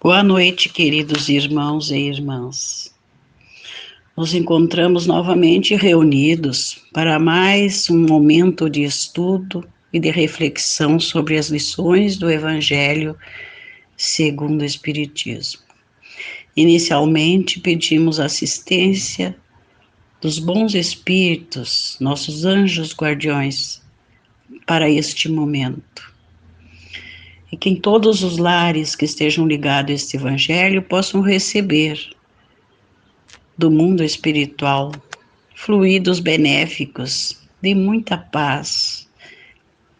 Boa noite, queridos irmãos e irmãs. Nos encontramos novamente reunidos para mais um momento de estudo e de reflexão sobre as lições do Evangelho segundo o Espiritismo. Inicialmente, pedimos assistência dos bons espíritos, nossos anjos guardiões, para este momento. E que em todos os lares que estejam ligados a este Evangelho possam receber do mundo espiritual fluidos benéficos de muita paz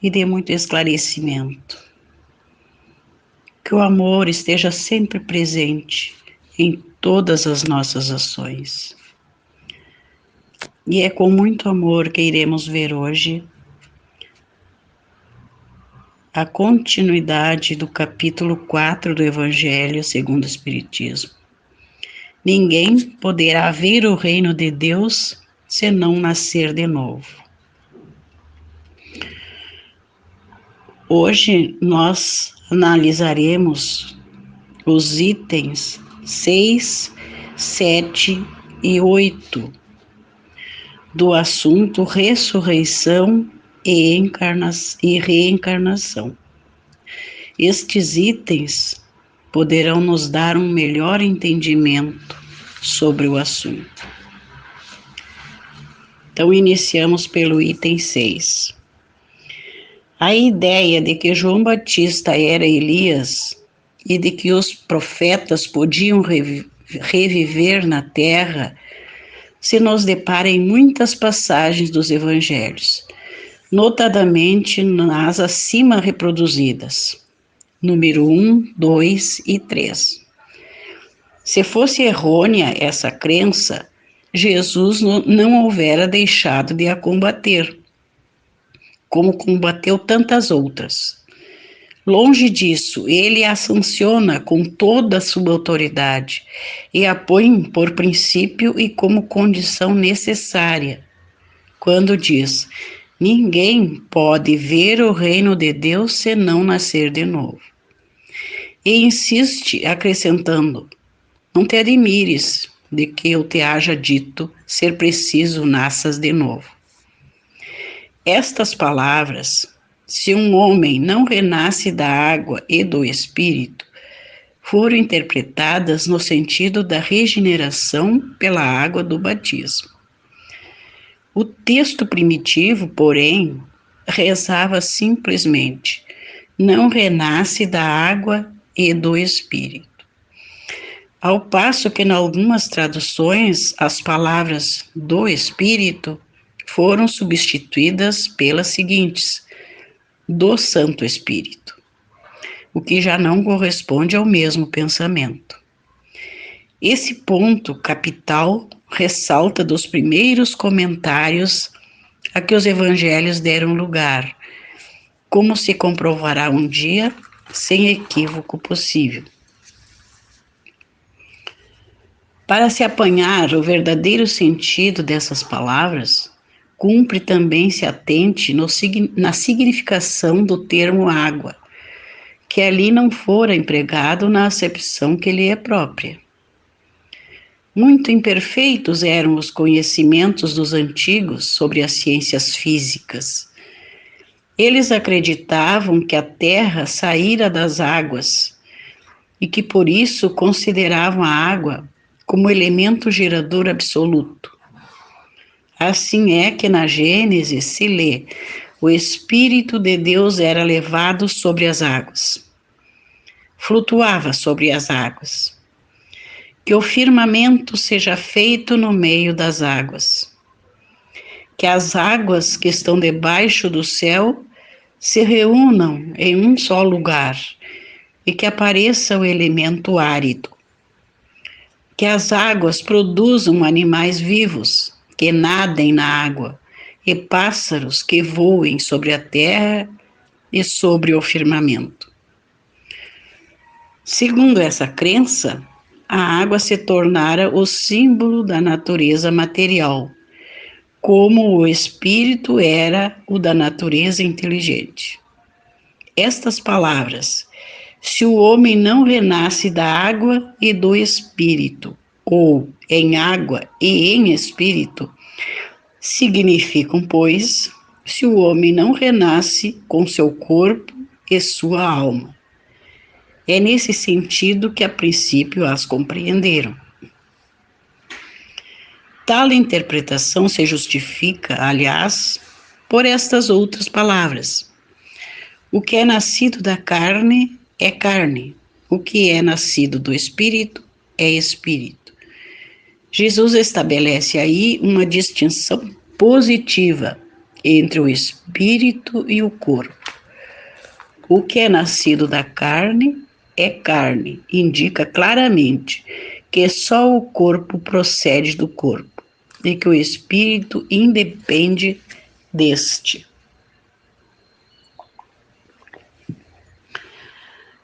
e de muito esclarecimento. Que o amor esteja sempre presente em todas as nossas ações. E é com muito amor que iremos ver hoje a continuidade do capítulo 4 do Evangelho segundo o Espiritismo. Ninguém poderá ver o reino de Deus se não nascer de novo. Hoje nós analisaremos os itens 6, 7 e 8 do assunto ressurreição e reencarnação. Estes itens poderão nos dar um melhor entendimento sobre o assunto. Então, iniciamos pelo item 6. A ideia de que João Batista era Elias e de que os profetas podiam reviver na terra se nos depara em muitas passagens dos evangelhos, notadamente nas acima reproduzidas, número 1, 2 e 3. Se fosse errônea essa crença, Jesus não houvera deixado de a combater, como combateu tantas outras. Longe disso, ele a sanciona com toda a sua autoridade e a põe por princípio e como condição necessária, quando diz: ninguém pode ver o reino de Deus se não nascer de novo. E insiste acrescentando: não te admires de que eu te haja dito ser preciso nasças de novo. Estas palavras, se um homem não renasce da água e do Espírito, foram interpretadas no sentido da regeneração pela água do batismo. O texto primitivo, porém, rezava simplesmente: não renasce da água e do Espírito. Ao passo que, em algumas traduções, as palavras do Espírito foram substituídas pelas seguintes: do Santo Espírito, o que já não corresponde ao mesmo pensamento. Esse ponto capital ressalta dos primeiros comentários a que os evangelhos deram lugar, como se comprovará um dia, sem equívoco possível. Para se apanhar o verdadeiro sentido dessas palavras, cumpre também se atente na significação do termo água, que ali não fora empregado na acepção que lhe é própria. Muito imperfeitos eram os conhecimentos dos antigos sobre as ciências físicas. Eles acreditavam que a terra saíra das águas e que por isso consideravam a água como elemento gerador absoluto. Assim é que na Gênesis se lê: o Espírito de Deus era levado sobre as águas, flutuava sobre as águas. Que o firmamento seja feito no meio das águas. Que as águas que estão debaixo do céu se reúnam em um só lugar e que apareça o elemento árido. Que as águas produzam animais vivos que nadem na água e pássaros que voem sobre a terra e sobre o firmamento. Segundo essa crença, a água se tornara o símbolo da natureza material, como o espírito era o da natureza inteligente. Estas palavras, Se o homem não renasce da água e do espírito, ou em água e em espírito, significam, pois, se o homem não renasce com seu corpo e sua alma. É nesse sentido que a princípio as compreenderam. Tal interpretação se justifica, aliás, por estas outras palavras. O que é nascido da carne é carne, o que é nascido do espírito é espírito. Jesus estabelece aí uma distinção positiva entre o espírito e o corpo. O que é nascido da carne é carne, indica claramente que só o corpo procede do corpo e que o espírito independe deste.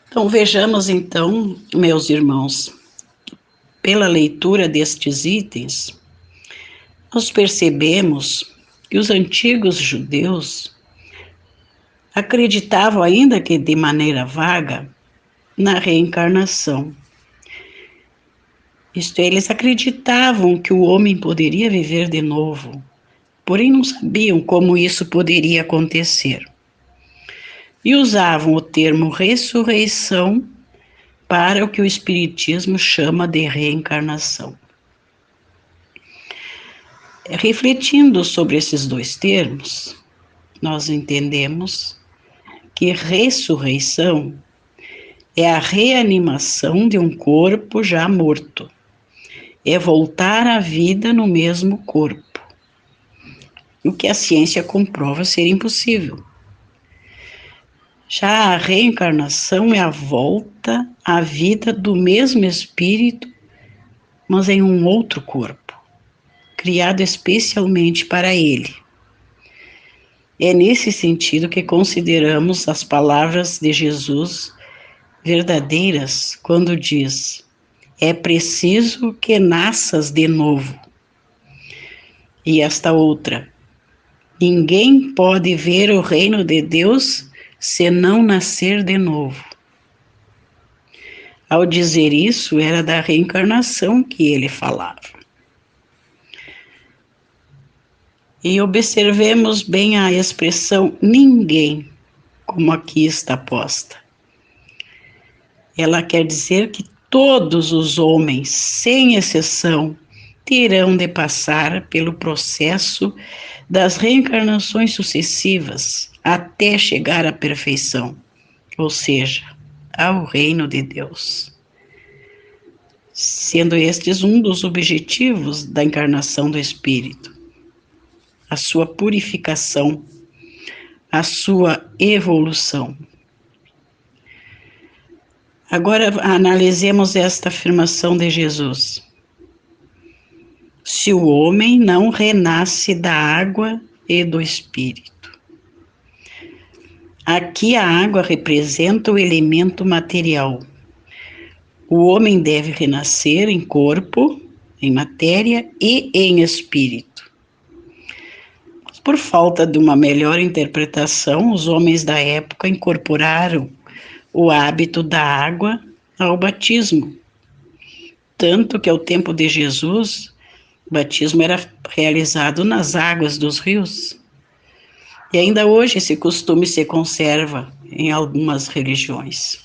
Então vejamos então, meus irmãos, pela leitura destes itens, nós percebemos que os antigos judeus acreditavam, ainda que de maneira vaga, na reencarnação. Isto é, eles acreditavam que o homem poderia viver de novo, porém não sabiam como isso poderia acontecer. E usavam o termo ressurreição para o que o Espiritismo chama de reencarnação. Refletindo sobre esses dois termos, nós entendemos que ressurreição é a reanimação de um corpo já morto, é voltar à vida no mesmo corpo, o que a ciência comprova ser impossível. Já a reencarnação é a volta à vida do mesmo espírito, mas em um outro corpo, criado especialmente para ele. É nesse sentido que consideramos as palavras de Jesus verdadeiras quando diz: é preciso que nasças de novo. E esta outra: ninguém pode ver o reino de Deus se não nascer de novo. Ao dizer isso, era da reencarnação que ele falava. E observemos bem a expressão ninguém, como aqui está posta. Ela quer dizer que todos os homens, sem exceção, terão de passar pelo processo das reencarnações sucessivas até chegar à perfeição, ou seja, ao reino de Deus. Sendo estes um dos objetivos da encarnação do Espírito, a sua purificação, a sua evolução. Agora analisemos esta afirmação de Jesus. Se o homem não renasce da água e do Espírito. Aqui a água representa o elemento material. O homem deve renascer em corpo, em matéria e em espírito. Por falta de uma melhor interpretação, os homens da época incorporaram o hábito da água ao batismo. Tanto que ao tempo de Jesus, o batismo era realizado nas águas dos rios. E ainda hoje esse costume se conserva em algumas religiões.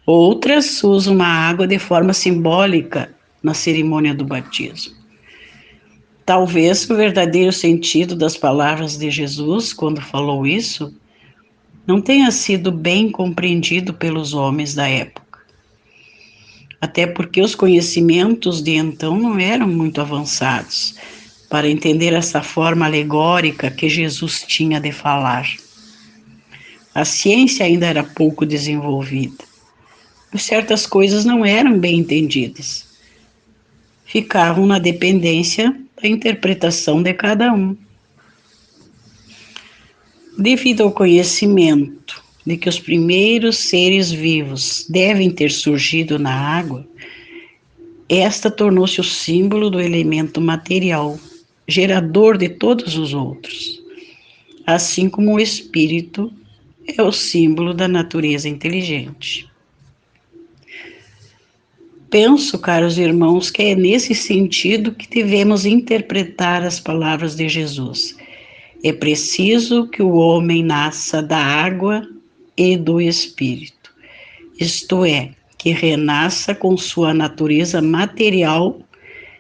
Outras usam a água de forma simbólica na cerimônia do batismo. Talvez o verdadeiro sentido das palavras de Jesus, quando falou isso, não tenha sido bem compreendido pelos homens da época. Até porque os conhecimentos de então não eram muito avançados para entender essa forma alegórica que Jesus tinha de falar. A ciência ainda era pouco desenvolvida. E certas coisas não eram bem entendidas. Ficavam na dependência da interpretação de cada um. Devido ao conhecimento de que os primeiros seres vivos devem ter surgido na água, esta tornou-se o símbolo do elemento material, gerador de todos os outros, assim como o espírito é o símbolo da natureza inteligente. Penso, caros irmãos, que é nesse sentido que devemos interpretar as palavras de Jesus. É preciso que o homem nasça da água e do Espírito, isto é, que renasça com sua natureza material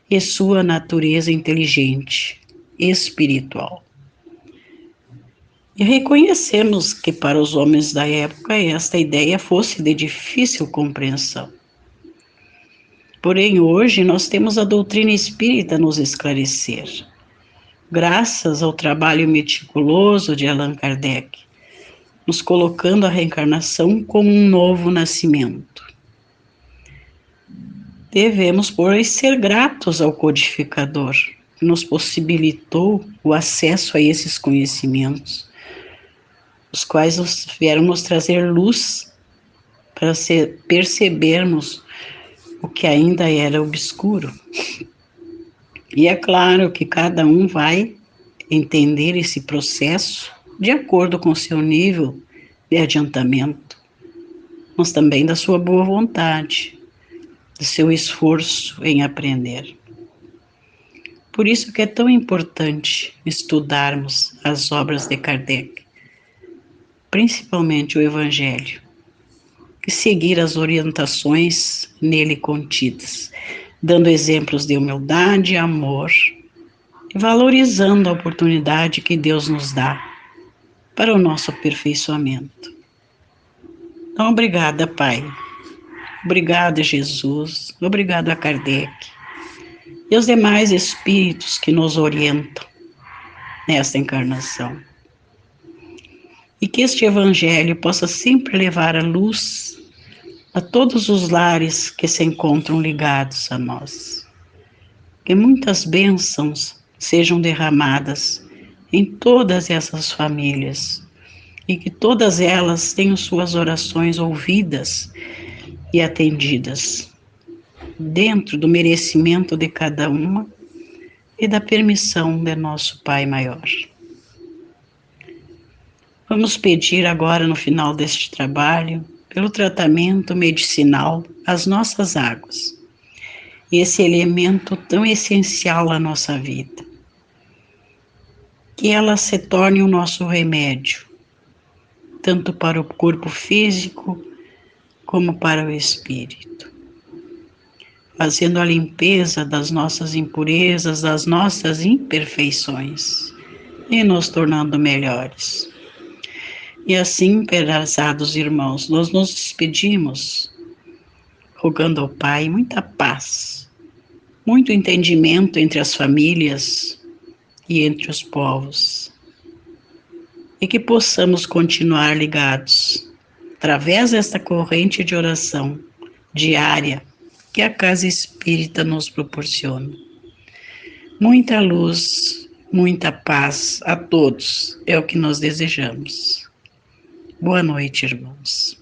e sua natureza inteligente, espiritual. E reconhecemos que para os homens da época esta ideia fosse de difícil compreensão. Porém, hoje nós temos a doutrina espírita a nos esclarecer, graças ao trabalho meticuloso de Allan Kardec, nos colocando a reencarnação como um novo nascimento. Devemos, pois, ser gratos ao codificador, que nos possibilitou o acesso a esses conhecimentos, os quais vieram nos trazer luz para percebermos o que ainda era obscuro. E é claro que cada um vai entender esse processo de acordo com o seu nível de adiantamento, mas também da sua boa vontade, do seu esforço em aprender. Por isso que é tão importante estudarmos as obras de Kardec, principalmente o Evangelho, e seguir as orientações nele contidas, dando exemplos de humildade e amor, e valorizando a oportunidade que Deus nos dá para o nosso aperfeiçoamento. Então, obrigada, Pai. Obrigada, Jesus. Obrigada a Kardec e os demais espíritos que nos orientam nesta encarnação. E que este Evangelho possa sempre levar a luz a todos os lares que se encontram ligados a nós. Que muitas bênçãos sejam derramadas em todas essas famílias e que todas elas tenham suas orações ouvidas e atendidas, dentro do merecimento de cada uma e da permissão de nosso Pai Maior. Vamos pedir agora, no final deste trabalho, pelo tratamento medicinal às nossas águas, esse elemento tão essencial à nossa vida, que ela se torne o nosso remédio, tanto para o corpo físico como para o espírito, fazendo a limpeza das nossas impurezas, das nossas imperfeições e nos tornando melhores. E assim, prezados irmãos, nós nos despedimos, rogando ao Pai muita paz, muito entendimento entre as famílias e entre os povos, e que possamos continuar ligados, através desta corrente de oração diária que a Casa Espírita nos proporciona. Muita luz, muita paz a todos, é o que nós desejamos. Boa noite, irmãos.